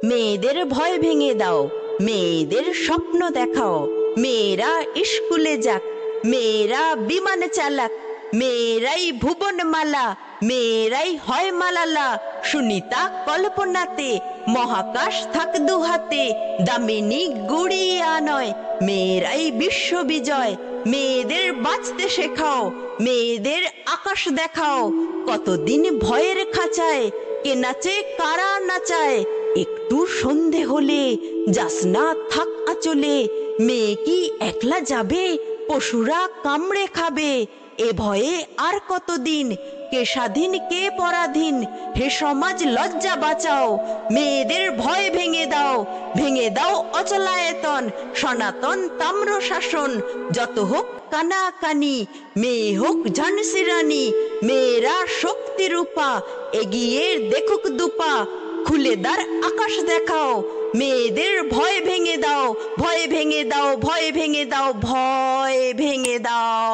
মেয়েদের ভয় ভেঙে দাও, মেয়েদের স্বপ্ন দেখাও। মেয়েরা স্কুলে যাক, মেয়েরা বিমান চালাক, মেয়েরাই ভুবনমালা, মেয়েরাই হয় মালালা। সুনিতা কল্পনাতে মহাকাশ থাক দুহাতে, দামিনী গুড়িয়া নয়, মেয়েরাই বিশ্ব বিজয়। মেয়েদের বাঁচতে শেখাও, মেয়েদের আকাশ দেখাও। কতদিন ভয়ের খাঁচায়, কে নাচে কারা নাচায়। একটু সন্ধে হলে যাস না থাক আঁচলে, মেয়ে কি একলা যাবে, পশুরা কামড়ে খাবে। এ ভয়ে আর কতদিন, কে স্বাধীন কে পরাধীন। হে সমাজ লজ্জা বাঁচাও, মেয়েদের ভয় ভেঙে দাও। ভেঙে দাও অচলায়তন, সনাতন তাম্র শাসন। যত হোক কানাকানি, মেয়ে হোক ঝানসি রানী। মেয়েরা শক্তি রূপা, এগিয়ে দেখুক দুপা। খুলে দ্বার আকাশ দেখাও, মেয়েদের ভয় ভেঙে দাও। ভয় ভেঙে দাও, ভয় ভেঙে দাও, ভয় ভেঙে দাও।